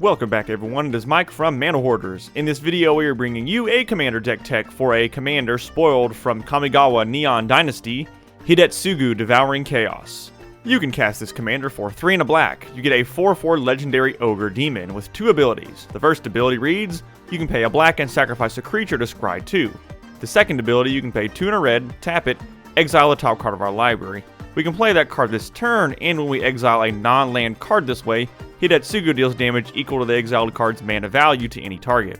Welcome back everyone, it is Mike from ManaHoarders. In this video we are bringing you a commander deck tech for a commander spoiled from Kamigawa Neon Dynasty, Hidetsugu Devouring Chaos. You can cast this commander for 3 and a black. You get a 4/4 legendary ogre demon with 2 abilities. The first ability reads, you can pay a black and sacrifice a creature to scry 2. The second ability, you can pay 2 and a red, tap it, exile the top card of our library. We can play that card this turn, and when we exile a non-land card this way, Hidetsugu deals damage equal to the exiled card's mana value to any target.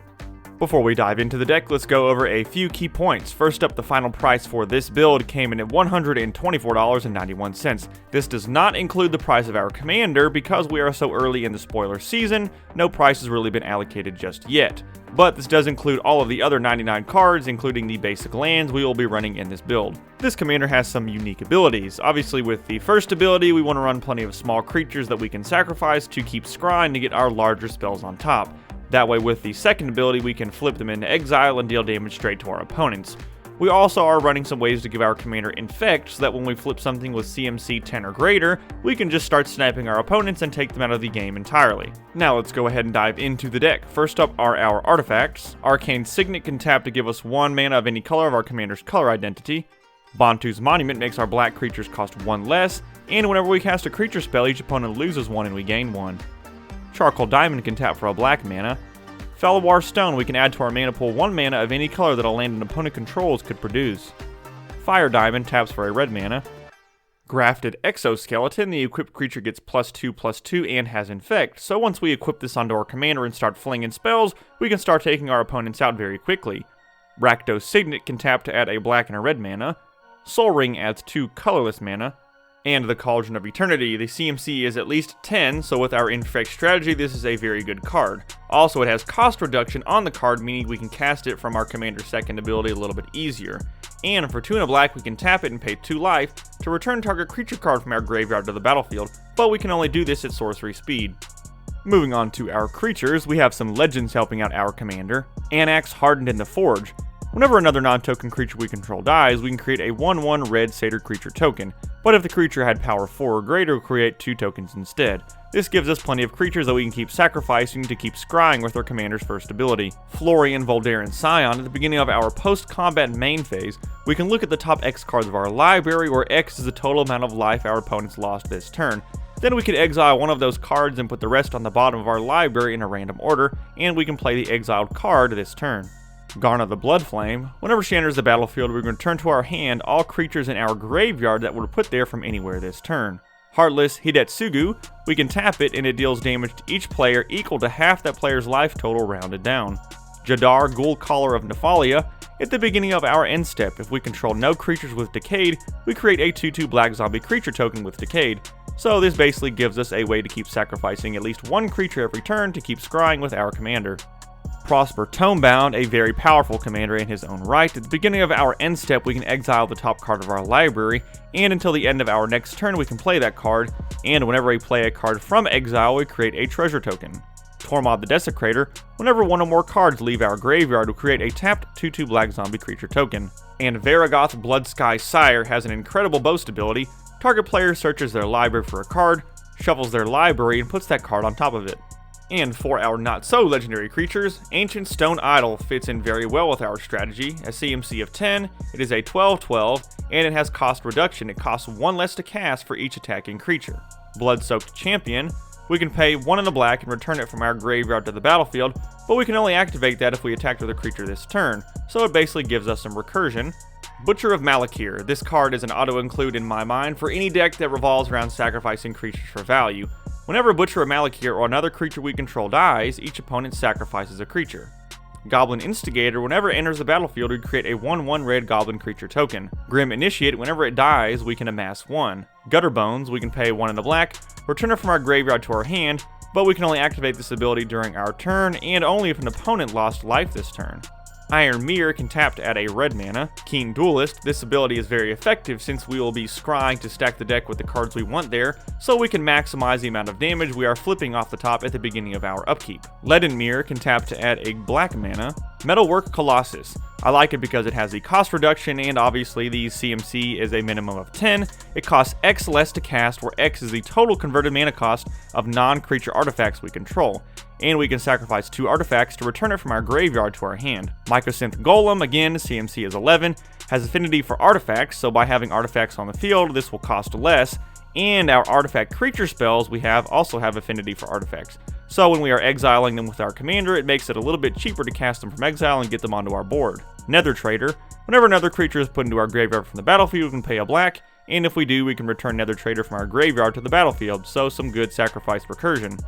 Before we dive into the deck, let's go over a few key points. First up, the final price for this build came in at $124.91. This does not include the price of our commander because we are so early in the spoiler season, no price has really been allocated just yet. But this does include all of the other 99 cards, including the basic lands we will be running in this build. This commander has some unique abilities. Obviously with the first ability, we want to run plenty of small creatures that we can sacrifice to keep scrying to get our larger spells on top. That way with the second ability, we can flip them into exile and deal damage straight to our opponents. We also are running some ways to give our commander infect so that when we flip something with CMC 10 or greater, we can just start sniping our opponents and take them out of the game entirely. Now let's go ahead and dive into the deck. First up are our artifacts. Arcane Signet can tap to give us 1 mana of any color of our commander's color identity. Bantu's Monument makes our black creatures cost 1 less, and whenever we cast a creature spell, each opponent loses 1 and we gain 1. Charcoal Diamond can tap for a black mana. Felawar Stone, we can add to our mana pool 1 mana of any color that a land an opponent controls could produce. Fire Diamond taps for a red mana. Grafted Exoskeleton, the equipped creature gets +2/+2 and has infect, so once we equip this onto our commander and start flinging spells, we can start taking our opponents out very quickly. Rakdos Signet can tap to add a black and a red mana. Sol Ring adds 2 colorless mana. And the Cauldron of Eternity, the CMC is at least 10, so with our infect strategy, this is a very good card. Also, it has cost reduction on the card, meaning we can cast it from our commander's second ability a little bit easier. And for 2 and a black, we can tap it and pay 2 life to return target creature card from our graveyard to the battlefield, but we can only do this at sorcery speed. Moving on to our creatures, we have some legends helping out our commander. Anax Hardened in the Forge. Whenever another non-token creature we control dies, we can create a 1/1 red satyr creature token, but if the creature had power 4 or greater, we'll create 2 tokens instead. This gives us plenty of creatures that we can keep sacrificing to keep scrying with our commander's first ability. Florian Voldaren Scion, at the beginning of our post-combat main phase, we can look at the top X cards of our library, where X is the total amount of life our opponents lost this turn. Then we could exile one of those cards and put the rest on the bottom of our library in a random order, and we can play the exiled card this turn. Garna the Bloodflame. Whenever she enters the battlefield, we're going to return to our hand all creatures in our graveyard that were put there from anywhere this turn. Heartless Hidetsugu, we can tap it and it deals damage to each player equal to half that player's life total rounded down. Jadar Ghoul Caller of Nephalia. At the beginning of our end step, if we control no creatures with Decayed, we create a 2/2 black zombie creature token with Decayed. So this basically gives us a way to keep sacrificing at least 1 creature every turn to keep scrying with our commander. Prosper Tomebound, a very powerful commander in his own right. At the beginning of our end step, we can exile the top card of our library, and until the end of our next turn, we can play that card, and whenever we play a card from exile, we create a treasure token. Tormod the Desecrator, whenever 1 or more cards leave our graveyard, we create a tapped 2/2 black zombie creature token. And Varragoth Bloodsky Sire has an incredible boast ability. Target player searches their library for a card, shuffles their library, and puts that card on top of it. And for our not-so-legendary creatures, Ancient Stone Idol fits in very well with our strategy. A CMC of 10, it is a 12/12, and it has cost reduction. It costs 1 less to cast for each attacking creature. Blood-Soaked Champion, we can pay 1 in the black and return it from our graveyard to the battlefield, but we can only activate that if we attack with a creature this turn, so it basically gives us some recursion. Butcher of Malakir, this card is an auto-include in my mind for any deck that revolves around sacrificing creatures for value. Whenever Butcher of Malakir or another creature we control dies, each opponent sacrifices a creature. Goblin Instigator, whenever it enters the battlefield, we create a 1/1 red goblin creature token. Grim Initiate, whenever it dies, we can amass 1. Gutter Bones, we can pay 1 in the black, return it from our graveyard to our hand, but we can only activate this ability during our turn, and only if an opponent lost life this turn. Iron Mirror can tap to add a red mana. Keen Duelist, this ability is very effective since we will be scrying to stack the deck with the cards we want there, so we can maximize the amount of damage we are flipping off the top at the beginning of our upkeep. Leaden Mirror can tap to add a black mana. Metalwork Colossus. I like it because it has the cost reduction, and obviously the CMC is a minimum of 10. It costs X less to cast, where X is the total converted mana cost of non-creature artifacts we control. And we can sacrifice 2 artifacts to return it from our graveyard to our hand. Mycosynth Golem, again, CMC is 11, has affinity for artifacts, so by having artifacts on the field, this will cost less. And our artifact creature spells we have also have affinity for artifacts. So when we are exiling them with our commander, it makes it a little bit cheaper to cast them from exile and get them onto our board. Nether Trader. Whenever another creature is put into our graveyard from the battlefield, we can pay a black, and if we do, we can return Nether Trader from our graveyard to the battlefield, so some good sacrifice recursion.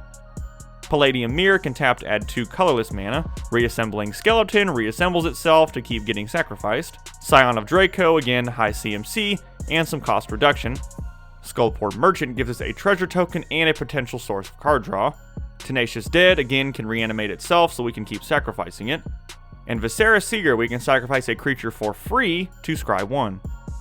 Palladium Mirror can tap to add 2 colorless mana. Reassembling Skeleton reassembles itself to keep getting sacrificed. Scion of Draco, again, high CMC, and some cost reduction. Skullport Merchant gives us a treasure token and a potential source of card draw. Tenacious Dead, again, can reanimate itself so we can keep sacrificing it. And Viscera Seeger, we can sacrifice a creature for free to scry 1.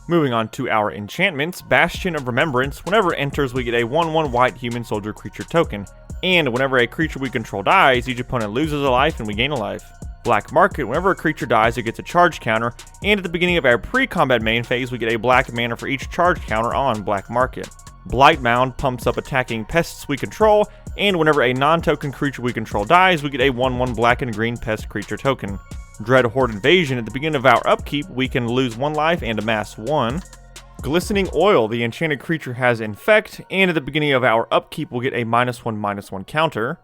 Moving on to our enchantments, Bastion of Remembrance. Whenever it enters, we get a 1/1 white human soldier creature token. And whenever a creature we control dies, each opponent loses a life and we gain a life. Black Market, whenever a creature dies, it gets a charge counter, and at the beginning of our pre-combat main phase, we get a black mana for each charge counter on Black Market. Blight Mound pumps up attacking pests we control, and whenever a non-token creature we control dies, we get a 1/1 black and green pest creature token. Dread Horde Invasion, at the beginning of our upkeep, we can lose 1 life and amass 1. Glistening Oil, the enchanted creature has Infect, and at the beginning of our upkeep, we'll get a -1/-1 counter.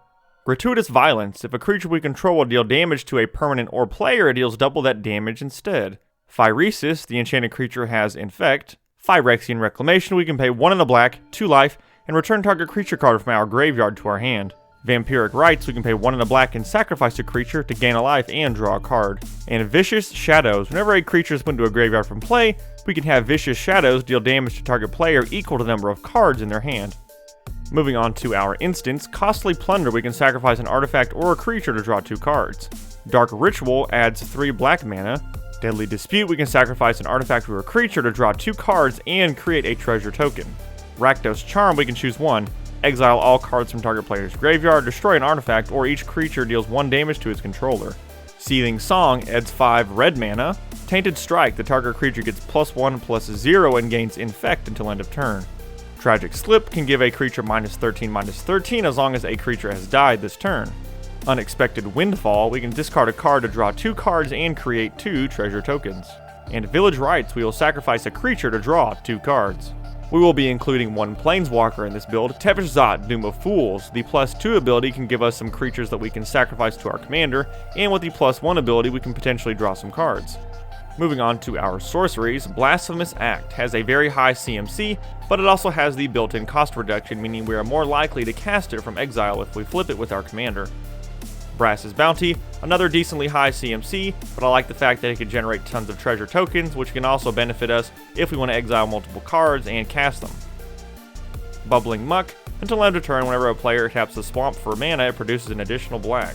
Gratuitous Violence. If a creature we control will deal damage to a permanent or player, it deals double that damage instead. Phyresis, the enchanted creature has Infect. Phyrexian Reclamation, we can pay 1 in the black, 2 life, and return target creature card from our graveyard to our hand. Vampiric Rites, we can pay 1 in the black and sacrifice a creature to gain a life and draw a card. And Vicious Shadows. Whenever a creature is put into a graveyard from play, we can have Vicious Shadows deal damage to target player equal to the number of cards in their hand. Moving on to our instance, Costly Plunder, we can sacrifice an artifact or a creature to draw 2 cards. Dark Ritual adds 3 black mana. Deadly Dispute, we can sacrifice an artifact or a creature to draw 2 cards and create a treasure token. Rakdos Charm, we can choose 1. Exile all cards from target player's graveyard, destroy an artifact, or each creature deals 1 damage to its controller. Seething Song adds 5 red mana. Tainted Strike, the target creature gets +1/+0 and gains Infect until end of turn. Tragic Slip can give a creature -13/-13 as long as a creature has died this turn. Unexpected Windfall, we can discard a card to draw 2 cards and create 2 treasure tokens. And Village Rites, we will sacrifice a creature to draw 2 cards. We will be including 1 Planeswalker in this build, Tepesh Zot, Doom of Fools. The +2 ability can give us some creatures that we can sacrifice to our commander, and with the +1 ability we can potentially draw some cards. Moving on to our sorceries, Blasphemous Act has a very high CMC, but it also has the built-in cost reduction, meaning we are more likely to cast it from exile if we flip it with our commander. Brass's Bounty, another decently high CMC, but I like the fact that it can generate tons of treasure tokens, which can also benefit us if we want to exile multiple cards and cast them. Bubbling Muck, until end of turn, whenever a player taps the swamp for mana, it produces an additional black.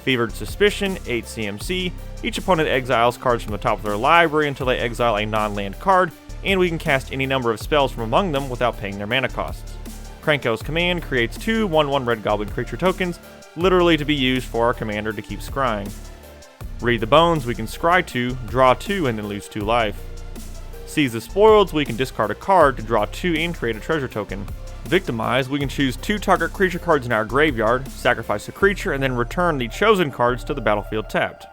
Fevered Suspicion, 8 CMC, each opponent exiles cards from the top of their library until they exile a non-land card, and we can cast any number of spells from among them without paying their mana costs. Krenko's Command creates 2 1/1 red goblin creature tokens, literally to be used for our commander to keep scrying. Read the Bones, we can scry 2, draw 2, and then lose 2 life. Seize the Spoils, we can discard a card to draw 2 and create a treasure token. Victimize, we can choose 2 target creature cards in our graveyard, sacrifice a creature, and then return the chosen cards to the battlefield tapped.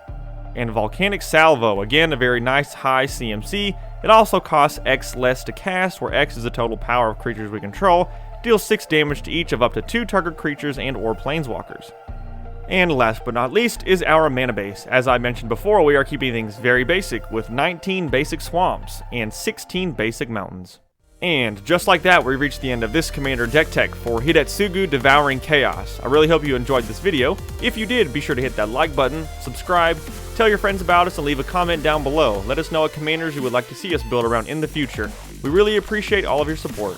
And Volcanic Salvo, again a very nice high CMC. It also costs X less to cast, where X is the total power of creatures we control, deals 6 damage to each of up to 2 target creatures and or planeswalkers. And last but not least is our mana base. As I mentioned before, we are keeping things very basic, with 19 basic swamps and 16 basic mountains. And just like that, we've reached the end of this Commander deck tech for Hidetsugu Devouring Chaos. I really hope you enjoyed this video. If you did, be sure to hit that like button, subscribe, tell your friends about us, and leave a comment down below. Let us know what commanders you would like to see us build around in the future. We really appreciate all of your support.